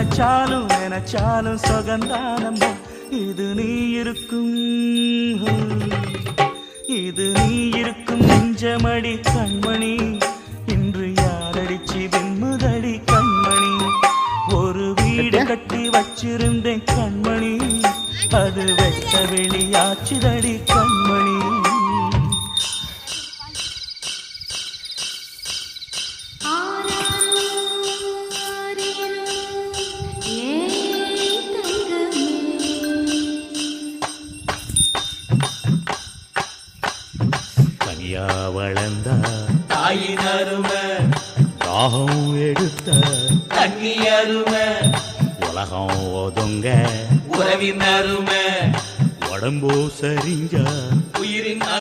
நினைச்சாலும் சுகந்தானம்மா. இது நீ இருக்கும் நெஞ்சமடி கண்மணி. இன்று யாரடிச்சு வெண்முதடி கண்மணி. ஒரு வீடு கட்டி வச்சிருந்தேன் கண்மணி, அது வெட்ட வெளியாச்சுதடி கண்மணி. கனியா வளர்ந்த தாயின் அருமை, தாகம் எடுத்த தண்ணி அருமை, உலகம் ஒதுங்க உறவின் அருமை, உடம்போ சரிஞ்ச உயிரின்